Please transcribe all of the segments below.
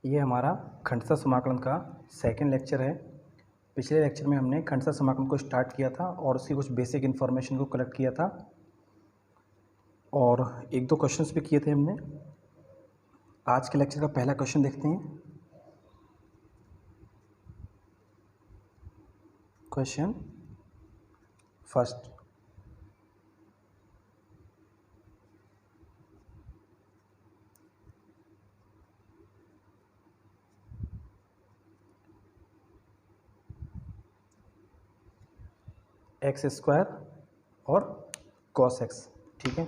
ये हमारा खंडसा समाकलन का सेकंड लेक्चर है। पिछले लेक्चर में हमने खंडसा समाकलन को स्टार्ट किया था और उसकी कुछ बेसिक इन्फॉर्मेशन को कलेक्ट किया था और एक दो क्वेश्चंस भी किए थे हमने। आज के लेक्चर का पहला क्वेश्चन देखते हैं। क्वेश्चन फर्स्ट, एक्स स्क्वायर और कॉस एक्स। ठीक है,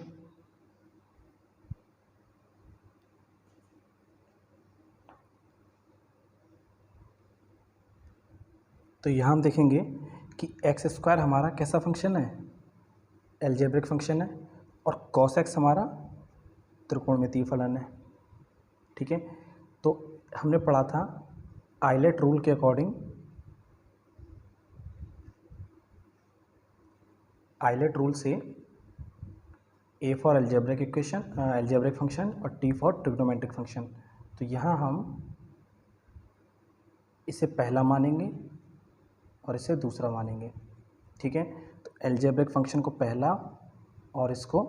तो यहाँ हम देखेंगे कि एक्स स्क्वायर हमारा कैसा फंक्शन है, एल्जेब्रिक फंक्शन है, और कॉस एक्स हमारा त्रिकोणमितीय फलन है। ठीक है, तो हमने पढ़ा था आइलेट रूल के अकॉर्डिंग, आइलेट रूल से A for algebraic equation, algebraic function, और टी फॉर ट्रिग्नोमेट्रिक फंक्शन। तो यहाँ हम इसे पहला मानेंगे और इसे दूसरा मानेंगे। ठीक है, तो एल्जेब्रिक फंक्शन को पहला और इसको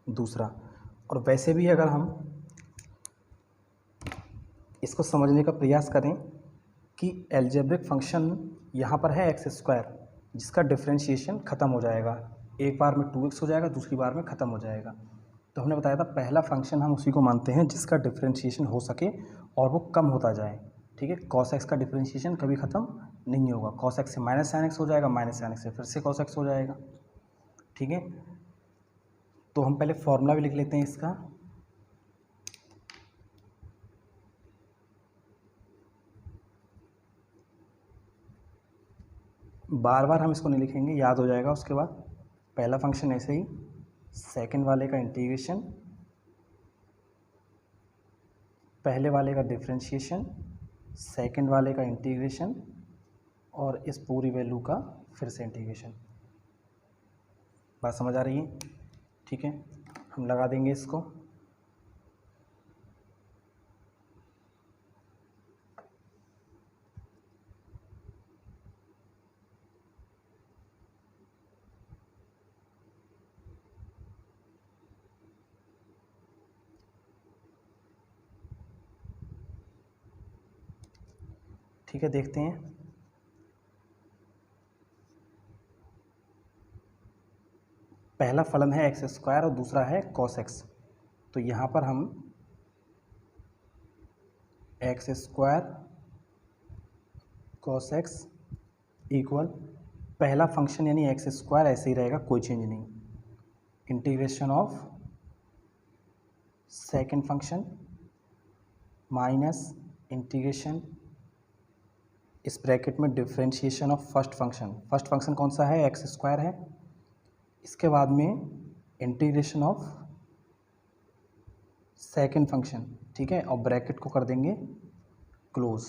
दूसरा। और वैसे भी अगर हम इसको समझने का प्रयास करें कि एल्जेब्रिक फंक्शन यहाँ पर है एक्स स्क्वायर, जिसका डिफरेंशिएशन ख़त्म हो जाएगा, एक बार में 2x हो जाएगा, दूसरी बार में ख़त्म हो जाएगा। तो हमने बताया था पहला फंक्शन हम उसी को मानते हैं जिसका डिफरेंशिएशन हो सके और वो कम होता जाए। ठीक है, कॉस एक्स का डिफरेंशिएशन कभी ख़त्म नहीं होगा। कॉस एक्स से माइनस साइन एक्स हो जाएगा, माइनस साइन एक्स से फिर से कॉस एक्स हो जाएगा। ठीक है, तो हम पहले फॉर्मूला भी लिख लेते हैं इसका। बार बार हम इसको नहीं लिखेंगे, याद हो जाएगा उसके बाद। पहला फंक्शन ऐसे ही, सेकंड वाले का इंटीग्रेशन, पहले वाले का डिफरेंशिएशन, सेकंड वाले का इंटीग्रेशन, और इस पूरी वैल्यू का फिर से इंटीग्रेशन। बात समझ आ रही है? ठीक है, हम लगा देंगे इसको। ठीक है, देखते हैं। पहला फलन है एक्स स्क्वायर और दूसरा है कॉस एक्स। तो यहाँ पर हम x square cos x equal, पहला फंक्शन यानी एक्स स्क्वायर ऐसे ही रहेगा, कोई चेंज नहीं, integration of second function minus integration, इस ब्रैकेट में differentiation of first function. First function कौन सा है? एक्स स्क्वायर है। इसके बाद में इंटीग्रेशन ऑफ सेकंड फंक्शन। ठीक है, और ब्रैकेट को कर देंगे क्लोज।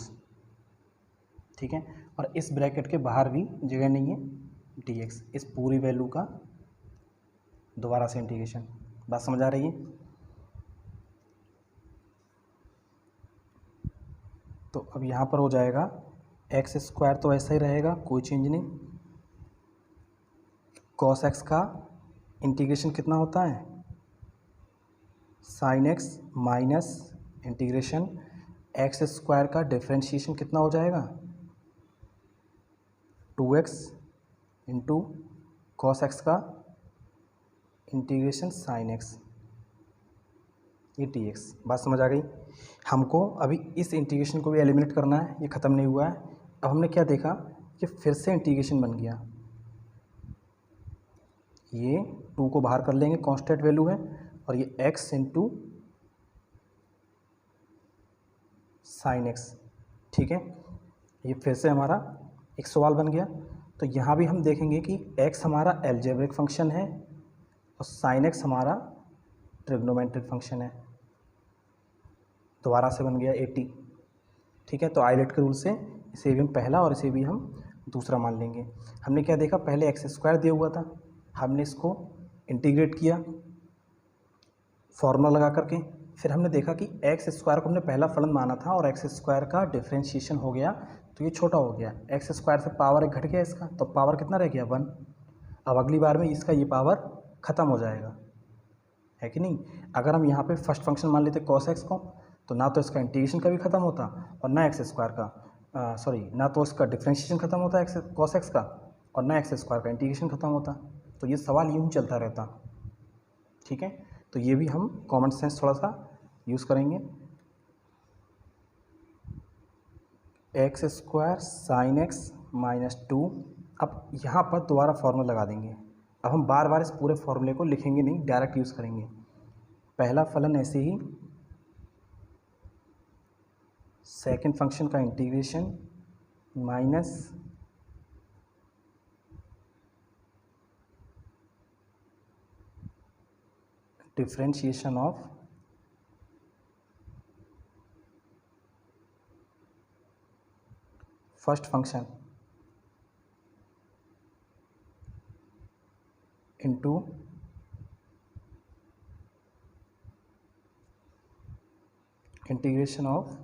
ठीक है, और इस ब्रैकेट के बाहर भी जगह नहीं है, dx, इस पूरी वैल्यू का दोबारा से इंटीग्रेशन। बात समझ आ रही है? तो अब यहाँ पर हो जाएगा एक्स स्क्वायर तो ऐसा ही रहेगा, कोई चेंज नहीं। कॉस एक्स का इंटीग्रेशन कितना होता है? Sine x minus integration x square का डिफरेंशिएशन कितना हो जाएगा? 2x इंटू कॉस एक्स का इंटीग्रेशन साइन एक्स, ये dx। बात समझ आ गई? हमको अभी इस इंटीग्रेशन को भी एलिमिनेट करना है, ये ख़त्म नहीं हुआ है। अब हमने क्या देखा कि फिर से इंटीग्रेशन बन गया, ये 2 को बाहर कर लेंगे, कांस्टेंट वैल्यू है, और ये x इंटू साइन एक्स। ठीक है, ये फिर से हमारा एक सवाल बन गया। तो यहाँ भी हम देखेंगे कि x हमारा एल्जेब्रिक फंक्शन है और साइन एक्स हमारा ट्रिग्नोमेट्रिक फंक्शन है। दोबारा से बन गया 80। ठीक है, तो आइलेट के रूल से इसे भी हम पहला और इसे भी हम दूसरा मान लेंगे। हमने क्या देखा, पहले एक्स स्क्वायर दिया हुआ था, हमने इसको इंटीग्रेट किया फॉर्मूला लगा करके, फिर हमने देखा कि एक्स स्क्वायर को हमने पहला फलन माना था और एक्स स्क्वायर का डिफ्रेंशिएशन हो गया तो ये छोटा हो गया, एक्स स्क्वायर से पावर एक घट गया इसका, तो पावर कितना रह गया 1। अब अगली बार में इसका ये पावर ख़त्म हो जाएगा, है कि नहीं। अगर हम यहाँ पे फर्स्ट फंक्शन मान लेते कॉस एक्स को, तो ना तो इसका इंटीग्रेशन कभी ख़त्म होता और ना एक्स स्क्वायर का ना तो इसका डिफ्रेंशिएशन ख़त्म होता एक्स कॉस एक्स का, और ना एक्स स्क्वायर का इंटीग्रेशन ख़त्म होता। तो ये सवाल यूँ ही चलता रहता, ठीक है। तो ये भी हम कॉमन सेंस थोड़ा सा यूज़ करेंगे। X square sine x minus 2। अब यहाँ पर दोबारा फार्मूला लगा देंगे। अब हम बार बार इस पूरे फार्मूले को लिखेंगे नहीं, डायरेक्ट यूज़ करेंगे। पहला फलन ऐसे ही, सेकंड फंक्शन का integration minus differentiation of first function into integration of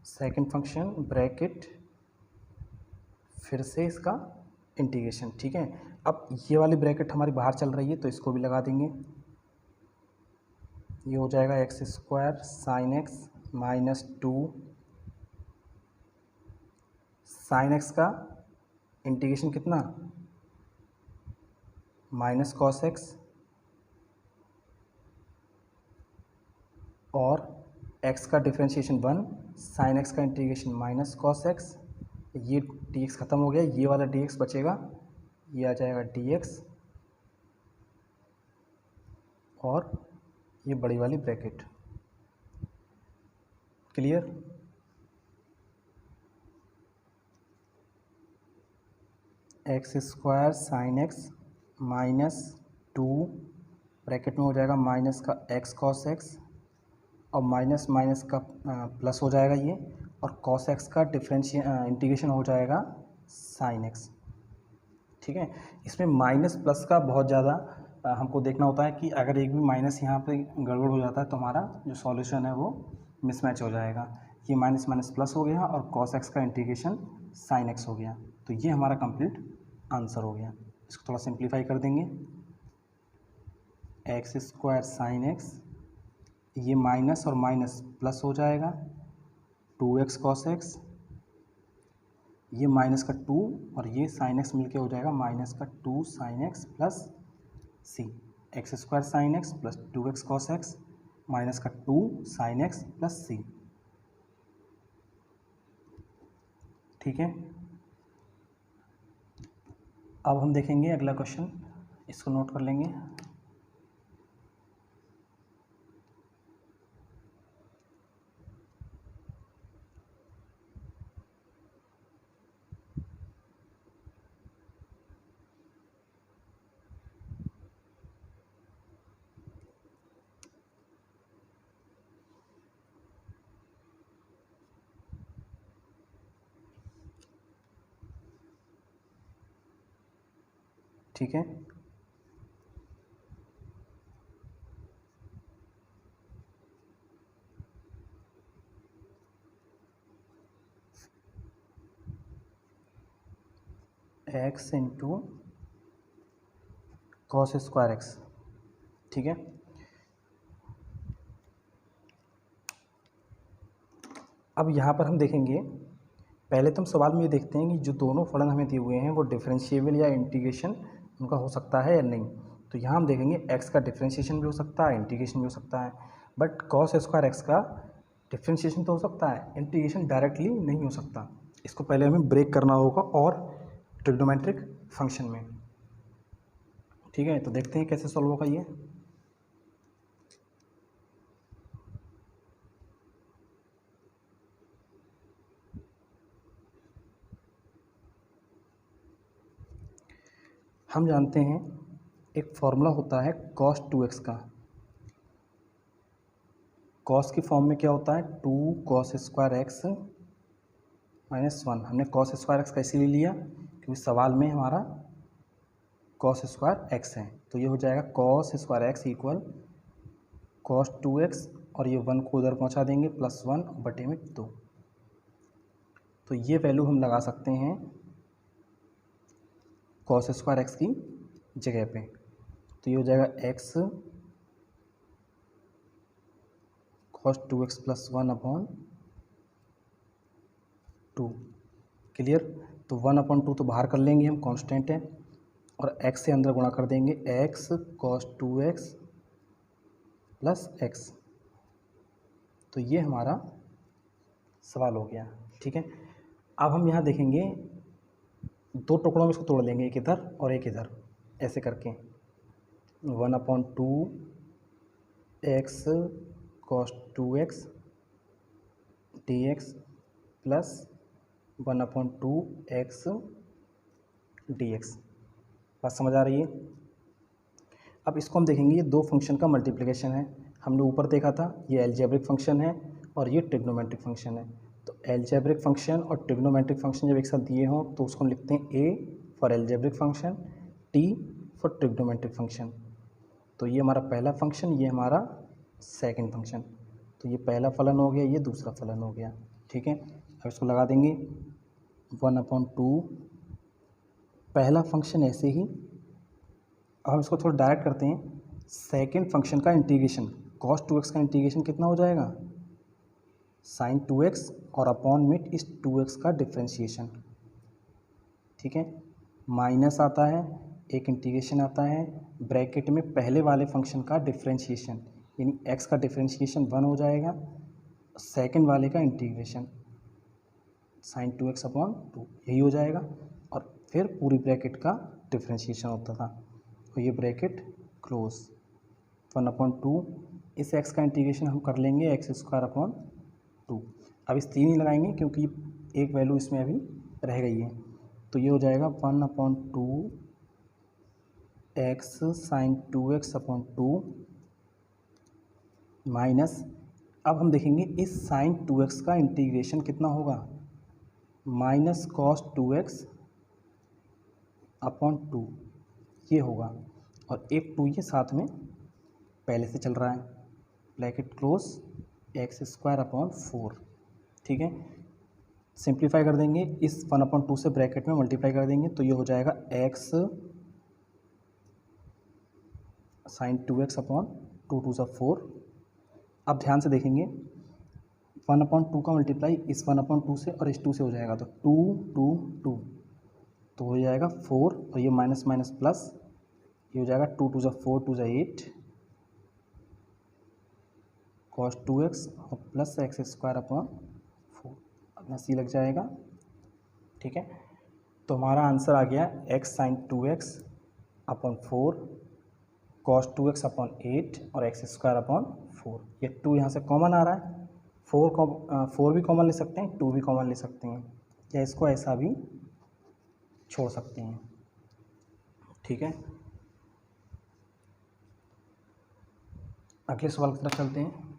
second function bracket फिर से इसका इंटीग्रेशन, ठीक है। अब ये वाली ब्रैकेट हमारी बाहर चल रही है तो इसको भी लगा देंगे। ये हो जाएगा x square sine x minus 2 sine x का इंटीग्रेशन कितना माइनस कॉस एक्स और x का डिफ्रेंशिएशन 1 साइन x का इंटीग्रेशन माइनस कॉस एक्स। ये dx ख़त्म हो गया, ये वाला dx बचेगा, ये आ जाएगा dx और ये बड़ी वाली bracket. Clear. X square sine x minus 2 bracket में हो जाएगा माइनस का एक्स कॉस एक्स और माइनस माइनस का प्लस हो जाएगा ये, और कॉस एक्स का इंटीग्रेशन हो जाएगा साइन एक्स, ठीक है। इसमें माइनस प्लस का बहुत ज़्यादा हमको देखना होता है कि अगर एक भी माइनस यहाँ पे गड़बड़ हो जाता है तो हमारा जो सॉल्यूशन है वो मिसमैच हो जाएगा। ये माइनस माइनस प्लस हो गया और कॉस एक्स का इंटीग्रेशन साइन एक्स हो गया, तो ये हमारा कंप्लीट आंसर हो गया। इसको थोड़ा सिंप्लीफाई कर देंगे। एक्स स्क्वायर साइन एक्स, ये माइनस और माइनस प्लस हो जाएगा 2x कॉस एक्स, ये माइनस का 2 और ये साइन एक्स मिलके हो जाएगा माइनस का 2 sine x plus c. X square sine x plus 2x cos x minus का 2 साइन एक्स प्लस सी, ठीक है। अब हम देखेंगे अगला क्वेश्चन, इसको नोट कर लेंगे। ठीक है, x into cos square x, ठीक है। अब यहाँ पर हम देखेंगे, पहले तो हम सवाल में ये देखते हैं कि जो दोनों फलन हमें दिए हुए हैं वो डिफरेंशिएबल या इंटीग्रेशन उनका हो सकता है या नहीं। तो यहाँ हम देखेंगे एक्स का डिफरेंशिएशन भी हो सकता है, इंटीग्रेशन भी हो सकता है, बट कॉस स्क्वायर एक्स का डिफरेंशिएशन तो हो सकता है, इंटीग्रेशन डायरेक्टली नहीं हो सकता। इसको पहले हमें ब्रेक करना होगा और ट्रिग्नोमेट्रिक फंक्शन में, ठीक है। तो देखते हैं कैसे सॉल्व होगा ये। हम जानते हैं एक फॉर्मूला होता है cos 2x का। cos की फॉर्म में क्या होता है 2 cos स्क्वायर एक्स माइनस 1। हमने cos स्क्वायर एक्स का इसीलिए लिया क्योंकि सवाल में हमारा cos स्क्वायर एक्स है, तो ये हो जाएगा cos square x equal cos 2x और ये 1 को उधर पहुंचा देंगे +1 बटे में 2। तो ये वैल्यू हम लगा सकते हैं cos स्क्वायर एक्स की जगह पे। तो ये हो जाएगा x cos 2x + 1/2। क्लियर। तो 1/2 तो बाहर कर लेंगे हम, कांस्टेंट है, और x से अंदर गुणा कर देंगे x cos 2x + x। तो ये हमारा सवाल हो गया। ठीक है, अब हम यहाँ देखेंगे 2 टुकड़ों में इसको तोड़ लेंगे, एक इधर और एक इधर, ऐसे करके 1/2 x cos 2x dx + 1/2 x dx। बात समझ आ रही है। अब इसको हम देखेंगे, ये 2 फंक्शन का मल्टीप्लिकेशन है। हमने ऊपर देखा था ये अलजेब्रिक फंक्शन है और ये ट्रिग्नोमेट्रिक फंक्शन है। तो अलजेब्रिक फंक्शन और ट्रिग्नोमेट्रिक फंक्शन जब एक साथ दिए हों तो उसको हम लिखते हैं A for algebraic function, T for trigonometric function. तो ये हमारा पहला फंक्शन, ये हमारा सेकंड फंक्शन। तो ये पहला फलन हो गया, ये दूसरा फलन हो गया। ठीक है, अब इसको लगा देंगे 1/2 पहला फंक्शन ऐसे ही। अब हम इसको थोड़ा डायरेक्ट करते हैं। सेकंड फंक्शन का इंटीग्रेशन, cos 2x का इंटीग्रेशन कितना हो जाएगा, sin 2x और अपॉन में इस 2x का डिफ्रेंशिएशन। ठीक है, माइनस आता है, एक इंटीग्रेशन आता है, ब्रैकेट में पहले वाले फंक्शन का डिफ्रेंशिएशन, यानी x का डिफ्रेंशिएशन 1 हो जाएगा, सेकंड वाले का इंटीग्रेशन sin 2x/2 यही हो जाएगा, और फिर पूरी ब्रैकेट का डिफ्रेंशिएशन होता था। तो ये ब्रैकेट क्लोज, 1/2 इस x का इंटीग्रेशन हम कर लेंगे x²/2। अब इस 3 ही लगाएंगे क्योंकि एक वैल्यू इसमें अभी रह गई है। तो ये हो जाएगा 1/2 x sin 2x/2 माइनस, अब हम देखेंगे इस sin 2x का इंटीग्रेशन कितना होगा, माइनस cos 2x/2 ये होगा, और एक 2 ये साथ में पहले से चल रहा है, ब्रैकेट क्लोज x²/4। ठीक है, सिंप्लीफाई कर देंगे, इस 1/2 से ब्रैकेट में मल्टीप्लाई कर देंगे, तो ये हो जाएगा x sin 2x/2 2 × 4। अब ध्यान से देखेंगे 1/2 का मल्टीप्लाई इस 1/2 से और इस 2 से हो जाएगा, तो 2 2 2 तो हो जाएगा 4, और ये माइनस माइनस प्लस, ये हो जाएगा 2 × 4 2 × 8 cos 2x और प्लस x²/4, अपना सी लग जाएगा। ठीक है, तो हमारा आंसर आ गया x sin 2x/4 cos 2x/8 और x²/4। ये 2 यहाँ से कॉमन आ रहा है, 4 भी कॉमन ले सकते हैं, 2 भी कॉमन ले सकते हैं, या इसको ऐसा भी छोड़ सकते हैं। ठीक है, अगले सवाल की तरफ चलते हैं।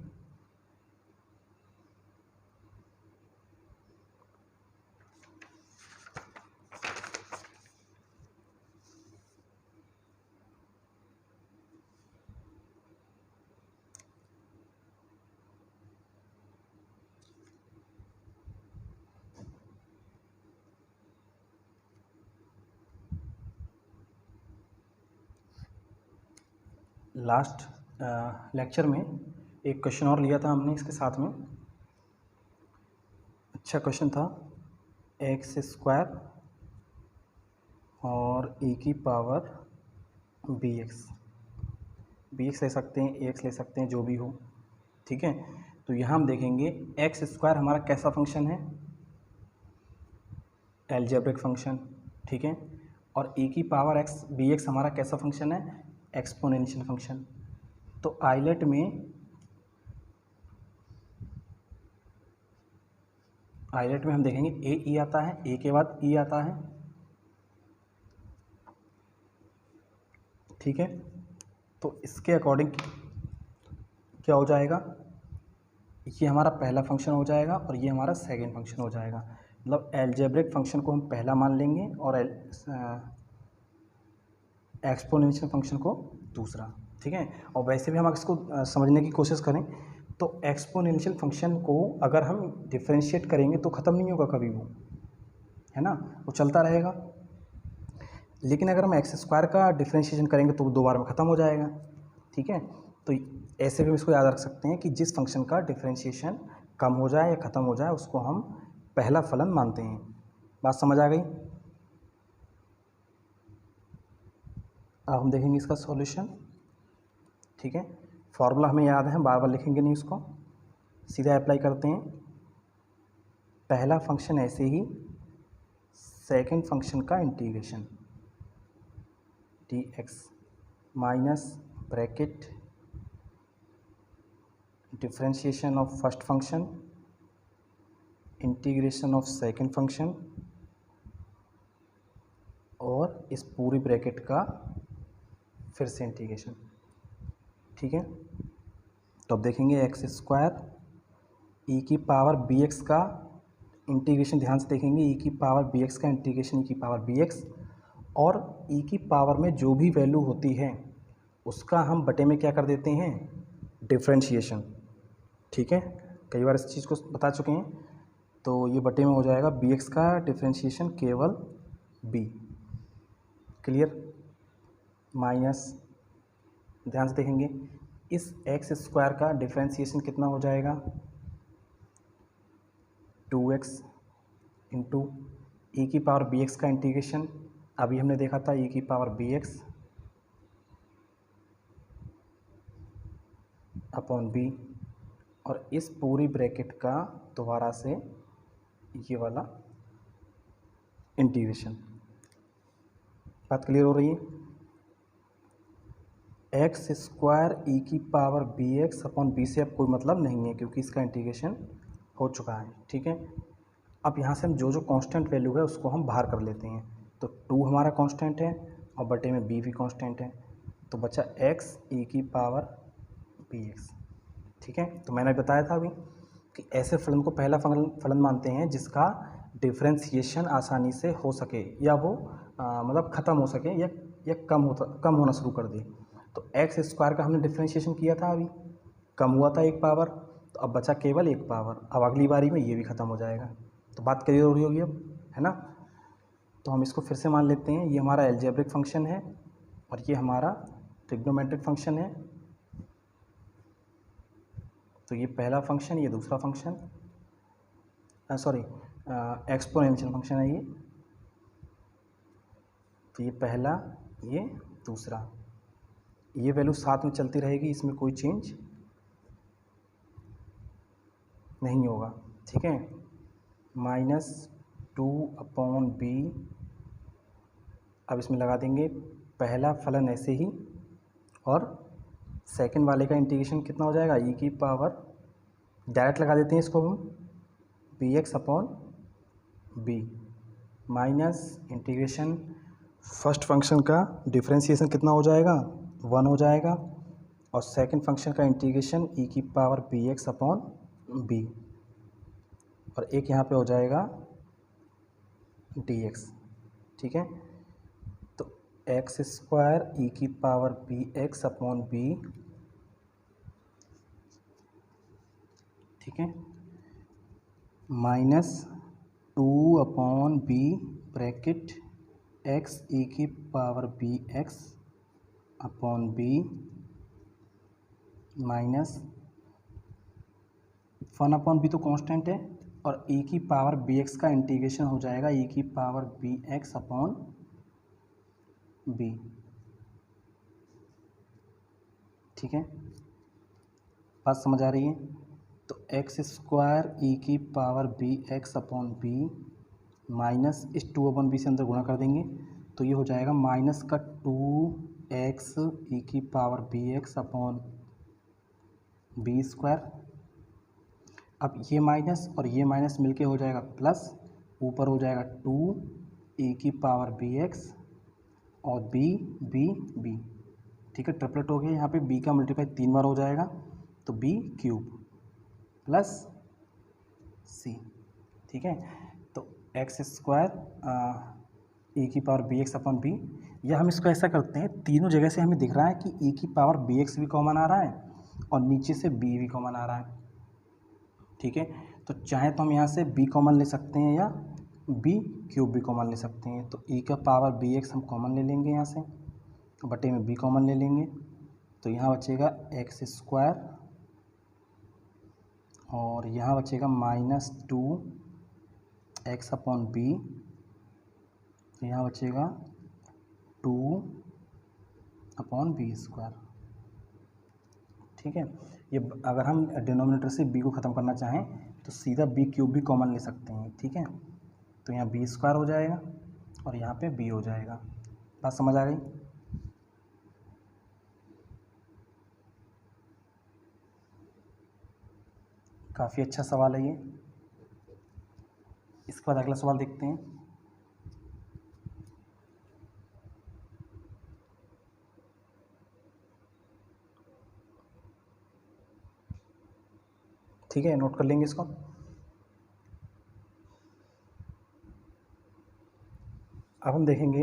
लास्ट लेक्चर में एक क्वेश्चन और लिया था हमने इसके साथ में, अच्छा क्वेश्चन था, x² और e⁻ bx ले सकते हैं, ax ले सकते हैं, जो भी हो। ठीक है, तो यहाँ हम देखेंगे x² हमारा कैसा फंक्शन है, अलजेब्रिक फंक्शन। ठीक है, और e⁻x bx हमारा कैसा फंक्शन है, एक्सपोनेंशियल फंक्शन। तो आइलेट में हम देखेंगे ए ई आता है, ए के बाद ई आता है। ठीक है, तो इसके अकॉर्डिंग क्या हो जाएगा, ये हमारा पहला फंक्शन हो जाएगा और ये हमारा सेकंड फंक्शन हो जाएगा। मतलब अलजेब्रिक फंक्शन को हम पहला मान लेंगे और एक्सपोनेंशियल फंक्शन को दूसरा। ठीक है। और वैसे भी हम अगर इसको समझने की कोशिश करें तो एक्सपोनेंशियल फंक्शन को अगर हम डिफरेंशिएट करेंगे तो ख़त्म नहीं होगा कभी वो, है ना, वो चलता रहेगा। लेकिन अगर हम एक्स स्क्वायर का डिफरेंशिएशन करेंगे तो वो 2 बार में ख़त्म हो जाएगा, ठीक है। तो ऐसे भी हम इसको याद रख सकते हैं कि जिस फंक्शन का डिफरेंशिएशन कम हो जाए या ख़त्म हो जाए उसको हम पहला फलन मानते हैं। बात समझ आ गई। अब हम देखेंगे इसका सॉल्यूशन, ठीक है। फॉर्मूला हमें याद है, हम बार बार लिखेंगे नहीं उसको, सीधा अप्लाई करते हैं। पहला फंक्शन ऐसे ही सेकंड फंक्शन का integration dx minus bracket differentiation of first function integration of second function और इस पूरी ब्रैकेट का फिर से इंटीग्रेशन, ठीक है। तो अब देखेंगे एक्स स्क्वायर ई की पावर बी एक्स का इंटीग्रेशन, ध्यान से देखेंगे, ई की पावर बी एक्स का इंटीग्रेशन ई की पावर बी एक्स, और ई की पावर में जो भी वैल्यू होती है उसका हम बटे में क्या कर देते हैं, डिफरेंशिएशन, ठीक है। कई बार इस चीज़ को बता चुके हैं। तो ये बटे में हो जाएगा बी एक्स का डिफरेंशिएशन केवल बी, क्लियर, माइनस, ध्यान से देखेंगे, इस एक्स स्क्वायर का डिफरेंशिएशन कितना हो जाएगा, 2x इंटू ई की पावर बी एक्स का इंटीग्रेशन, अभी हमने देखा था ई की power B X upon B, और इस पूरी ब्रैकेट का दोबारा से ये वाला इंटीग्रेशन। बात क्लियर हो रही है। एक्स स्क्वायर ई की power B X upon B से अब कोई मतलब नहीं है क्योंकि इसका इंटीग्रेशन हो चुका है, ठीक है। अब यहाँ से हम जो जो कांस्टेंट वैल्यू है उसको हम बाहर कर लेते हैं। तो 2 हमारा कांस्टेंट है और बटे में b भी कांस्टेंट है, तो बचा x e की पावर bx, ठीक है। तो मैंने बताया था अभी कि ऐसे फलन को पहला फलन मानते हैं जिसका डिफरेंशिएशन आसानी से हो सके या वो मतलब ख़त्म हो सके या कम होना शुरू कर दे। तो एक्स स्क्वायर का हमने डिफरेंशिएशन किया था, अभी कम हुआ था 1 पावर, तो अब बचा केवल 1 पावर। अब अगली बारी में ये भी ख़त्म हो जाएगा। तो बात क्लियर हो रही होगी अब, है ना। तो हम इसको फिर से मान लेते हैं, ये हमारा एल्जेब्रिक फंक्शन है और ये हमारा ट्रिग्नोमेट्रिक फंक्शन है। तो ये पहला फंक्शन, ये दूसरा फंक्शन, सॉरी एक्सपोनेंशियल फंक्शन है ये। तो ये पहला, ये दूसरा, ये वैल्यू साथ में चलती रहेगी, इसमें कोई चेंज नहीं होगा, ठीक है। -2/b, अब इसमें लगा देंगे पहला फलन ऐसे ही, और सेकंड वाले का इंटीग्रेशन कितना हो जाएगा, ई की पावर, डायरेक्ट लगा देते हैं इसको हम, B X upon B minus integration first function का डिफरेंशिएशन कितना हो जाएगा, 1 हो जाएगा, और सेकंड फंक्शन का इंटीग्रेशन ई की power B X upon B, और एक यहाँ पे हो जाएगा डी एक्स, ठीक है। तो एक्स स्क्वायर ई की power B X upon B, ठीक है, -2/b ब्रैकेट एक्स ई की power B X upon B minus 1/b तो कांस्टेंट है, और ई की पावर बी एक्स का इंटीग्रेशन हो जाएगा ई की power B X upon B, ठीक है। बात समझ आ रही है। तो एक्स स्क्वायर ई की power B X upon B minus इस 2/b से अंदर गुणा कर देंगे, तो ये हो जाएगा माइनस का 2x ई की power B X upon B square. अब ये माइनस और ये माइनस मिलके हो जाएगा प्लस, ऊपर हो जाएगा 2 ई की पावर बी एक्स और बी बी बी, ठीक है। ट्रिपलेट हो गया, यहाँ पे b का मल्टीप्लाई 3 बार हो जाएगा, तो b क्यूब प्लस c, ठीक है। तो एक्स स्क्वायर ई की power B X upon B या हम इसको ऐसा करते हैं, तीनों जगह से हमें दिख रहा है कि e की पावर bx भी कॉमन आ रहा है और नीचे से b भी कॉमन आ रहा है, ठीक है। तो चाहे तो हम यहाँ से b कॉमन ले सकते हैं या b क्यूब भी कॉमन ले सकते हैं। तो e का पावर bx हम कॉमन ले लेंगे यहाँ से, बटे में b कॉमन ले लेंगे, तो यहाँ बचेगा एक्स स्क्वायर और यहाँ बचेगा -2 x अपॉन b, तो यहाँ बचेगा 2 अपॉन बी स्क्वायर, ठीक है। ये अगर हम डिनोमिनेटर से b को ख़त्म करना चाहें तो सीधा b क्यूब भी कॉमन ले सकते हैं, ठीक है। तो यहाँ बी स्क्वायर हो जाएगा और यहाँ पे b हो जाएगा। बात समझ आ गई? काफ़ी अच्छा सवाल है ये। इसके बाद अगला सवाल देखते हैं। ठीक है, नोट कर लेंगे इसको। अब हम देखेंगे,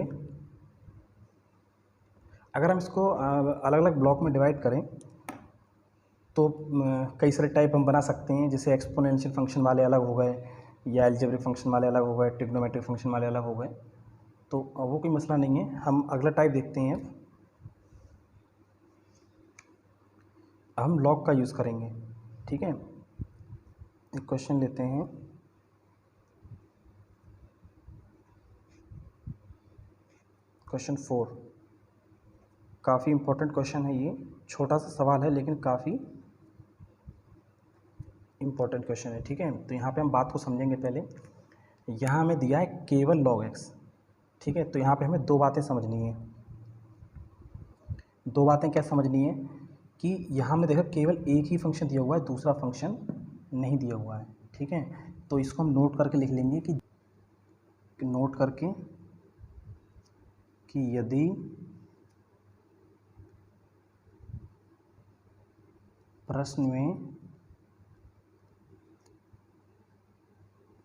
अगर हम इसको अलग अलग ब्लॉक में डिवाइड करें तो कई सारे टाइप हम बना सकते हैं। जैसे एक्सपोनेंशियल फंक्शन वाले अलग हो गए, या अलजेब्रिक फंक्शन वाले अलग हो गए, ट्रिग्नोमेट्रिक फंक्शन वाले अलग हो गए, तो वो कोई मसला नहीं है। हम अगला टाइप देखते हैं। हम लॉग का यूज़ करेंगे, ठीक है। एक क्वेश्चन लेते हैं। क्वेश्चन 4 काफ़ी इम्पोर्टेंट क्वेश्चन है ये। छोटा सा सवाल है लेकिन काफ़ी इम्पोर्टेंट क्वेश्चन है, ठीक है। तो यहाँ पे हम बात को समझेंगे। पहले यहाँ हमें दिया है केवल log x, ठीक है। तो यहाँ पे हमें दो बातें समझनी है। दो बातें क्या समझनी है कि यहाँ हमने देखा केवल एक ही फंक्शन दिया हुआ है, दूसरा फंक्शन नहीं दिया हुआ है, ठीक है। तो इसको हम नोट करके लिख लेंगे कि नोट करके कि यदि प्रश्न में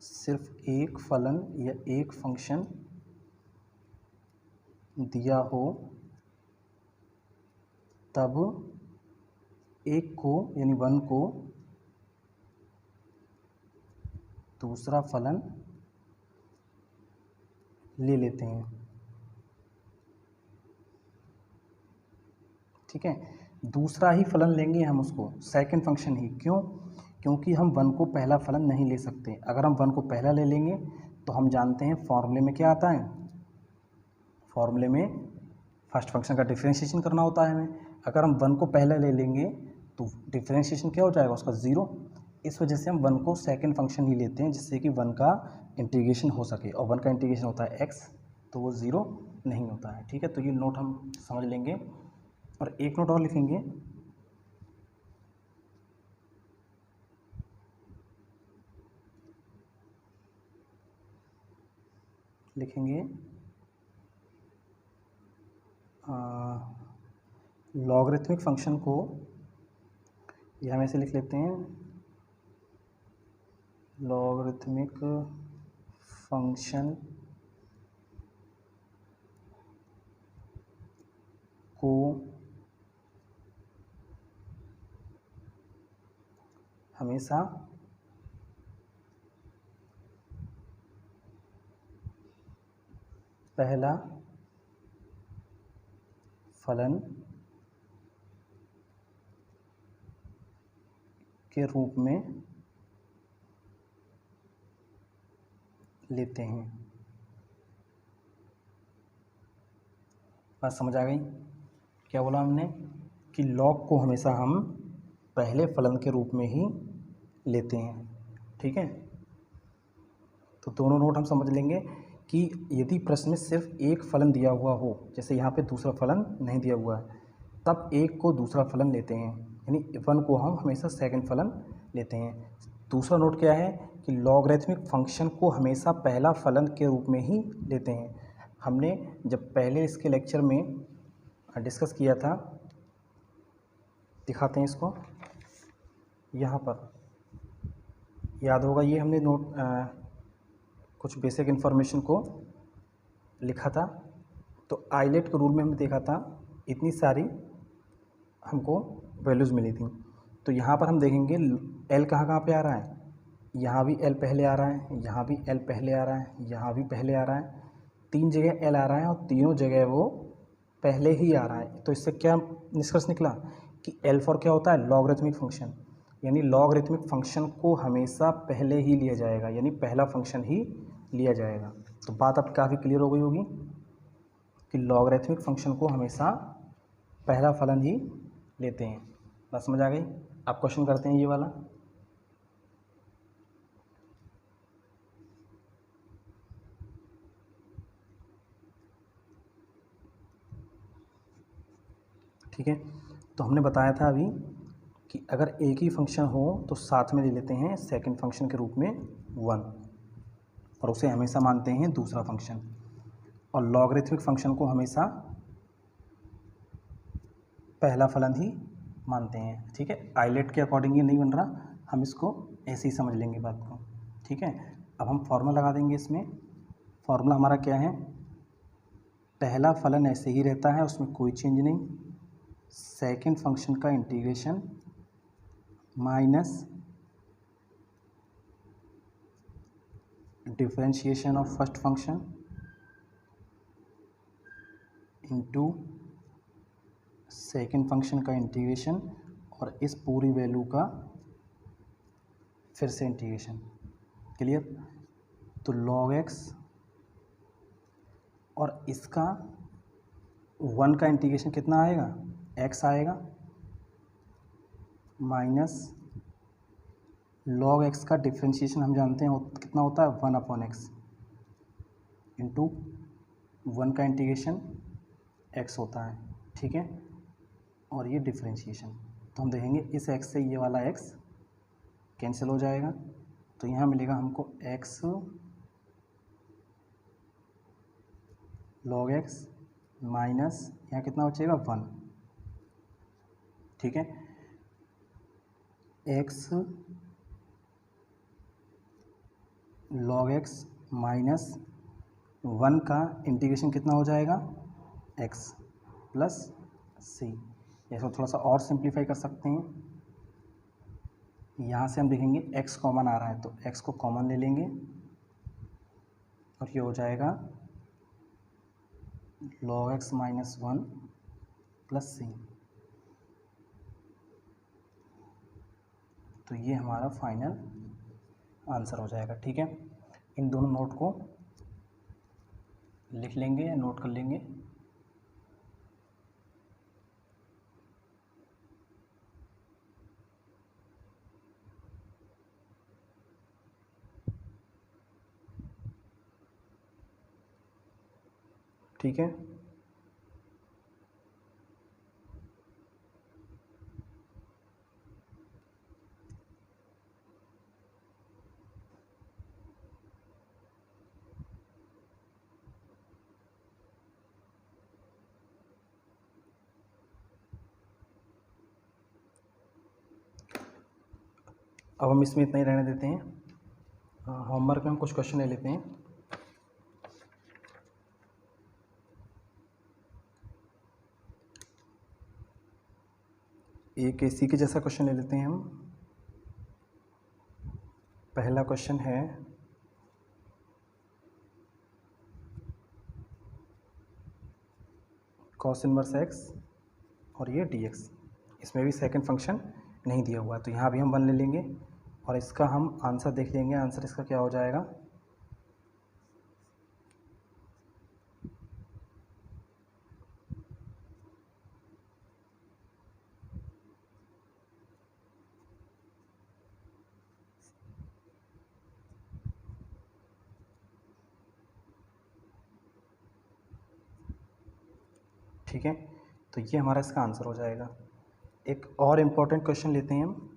सिर्फ एक फलन या एक फंक्शन दिया हो तब एक को यानी 1 को दूसरा फलन ले लेते हैं, ठीक है। दूसरा ही फलन लेंगे हम, उसको सेकंड फंक्शन ही। क्यों? क्योंकि हम 1 को पहला फलन नहीं ले सकते। अगर हम 1 को पहला ले लेंगे तो हम जानते हैं फॉर्मूले में क्या आता है। फॉर्मूले में फर्स्ट फंक्शन का डिफरेंशिएशन करना होता है हमें। अगर हम 1 को पहले ले लेंगे तो डिफरेंशिएशन क्या हो जाएगा उसका, 0। इस वजह से हम 1 को सेकंड फंक्शन ही लेते हैं, जिससे कि 1 का इंटीग्रेशन हो सके। और 1 का इंटीग्रेशन होता है x, तो वो 0 नहीं होता है, ठीक है। तो ये नोट हम समझ लेंगे। और एक नोट और लिखेंगे, लॉगरिथमिक फंक्शन को ये हम ऐसे लिख लेते हैं, लॉगरिथमिक फंक्शन को हमेशा पहला फलन के रूप में लेते हैं। बात समझ आ गई? क्या बोला हमने कि लॉग को हमेशा हम पहले फलन के रूप में ही लेते हैं, ठीक है। तो दोनों नोट हम समझ लेंगे कि यदि प्रश्न में सिर्फ एक फलन दिया हुआ हो, जैसे यहाँ पे दूसरा फलन नहीं दिया हुआ है, तब एक को दूसरा फलन लेते हैं, यानी 1 को हम हमेशा सेकंड फलन लेते हैं। दूसरा नोट क्या है कि लॉगरिथमिक फंक्शन को हमेशा पहला फलन के रूप में ही लेते हैं। हमने जब पहले इसके लेक्चर में डिस्कस किया था, दिखाते हैं इसको यहाँ पर, याद होगा ये हमने कुछ बेसिक इन्फॉर्मेशन को लिखा था तो आइलेट के रूल में हमने देखा था इतनी सारी हमको वैल्यूज़ मिली थी। तो यहाँ पर हम देखेंगे एल कहाँ पे आ रहा है, यहाँ भी एल पहले आ रहा है, यहाँ भी एल पहले आ रहा है, यहाँ भी पहले आ रहा है, 3 जगह एल आ रहा है और तीनों जगह वो पहले ही आ रहा है। तो इससे क्या निष्कर्ष निकला कि एल फॉर क्या होता है, लॉगरिथमिक फंक्शन, यानी लॉगरिथमिक फंक्शन को हमेशा पहले ही लिया जाएगा, यानी पहला फंक्शन ही लिया जाएगा। तो बात अब काफ़ी क्लियर हो गई होगी कि लॉगरिथमिक फंक्शन को हमेशा पहला फलन ही लेते हैं। बात समझ आ गई? आप क्वेश्चन करते हैं ये वाला। ठीक है, तो हमने बताया था अभी कि अगर एक ही फंक्शन हो तो साथ में ले लेते हैं सेकंड फंक्शन के रूप में 1 और उसे हमेशा मानते हैं दूसरा फंक्शन, और लॉगरिथमिक फंक्शन को हमेशा पहला फलन ही मानते हैं। ठीक है, आइलेट के अकॉर्डिंग ये नहीं बन रहा, हम इसको ऐसे ही समझ लेंगे बात को। ठीक है, अब हम फॉर्मूला लगा देंगे इसमें। फॉर्मूला हमारा क्या है, पहला फलन ऐसे ही रहता है, उसमें कोई चेंज नहीं, सेकंड फंक्शन का integration minus differentiation of first function into second function का इंटीग्रेशन और इस पूरी वैल्यू का फिर से इंटीग्रेशन। क्लियर? तो log x और इसका 1 का इंटीग्रेशन कितना आएगा, x आएगा, माइनस log x का डिफ्रेंशिएशन हम जानते हैं कितना होता है, 1/x इंटू 1 का इंटीग्रेशन x होता है। ठीक है, और ये डिफ्रेंशिएशन, तो हम देखेंगे इस x से ये वाला x कैंसिल हो जाएगा, तो यहाँ मिलेगा हमको x log x माइनस यहाँ कितना बचेगा 1। ठीक है, x log x माइनस 1 का इंटीग्रेशन कितना हो जाएगा, x प्लस c। ऐसा थोड़ा सा और सिंप्लीफाई कर सकते हैं, यहाँ से हम देखेंगे x कॉमन आ रहा है तो x को कॉमन ले लेंगे और ये हो जाएगा log x minus 1 plus c। तो ये हमारा फाइनल आंसर हो जाएगा। ठीक है, इन दोनों नोट को लिख लेंगे या नोट कर लेंगे। ठीक है, अब हम इसमें इतना ही रहने देते हैं। होमवर्क में हम कुछ क्वेश्चन ले लेते हैं। एक इसी के जैसा क्वेश्चन ले लेते हैं हम। पहला क्वेश्चन है cos इनवर्स x और ये dx, इसमें भी सेकंड फंक्शन नहीं दिया हुआ है, तो यहाँ भी हम 1 ले लेंगे और इसका हम आंसर देख लेंगे। आंसर इसका क्या हो जाएगा, ठीक है, तो ये हमारा इसका आंसर हो जाएगा। एक और इम्पोर्टेंट क्वेश्चन लेते हैं हम।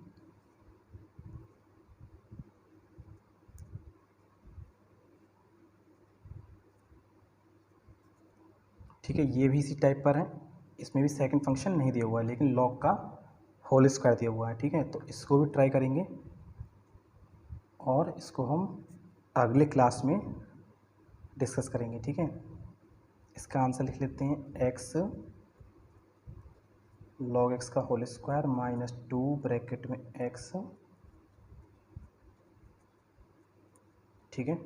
ठीक है, ये भी इसी टाइप पर है, इसमें भी सेकंड फंक्शन नहीं दिया हुआ है लेकिन log का होल स्क्वायर दिया हुआ है। ठीक है, तो इसको भी ट्राई करेंगे और इसको हम अगले क्लास में डिस्कस करेंगे। ठीक है, इसका आंसर लिख लेते हैं एक्स लॉग एक्स का होल स्क्वायर माइनस 2 ब्रैकेट में एक्स, ठीक है।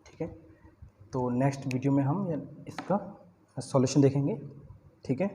ठीक है, तो नेक्स्ट वीडियो में हम इसका सॉल्यूशन देखेंगे, ठीक है।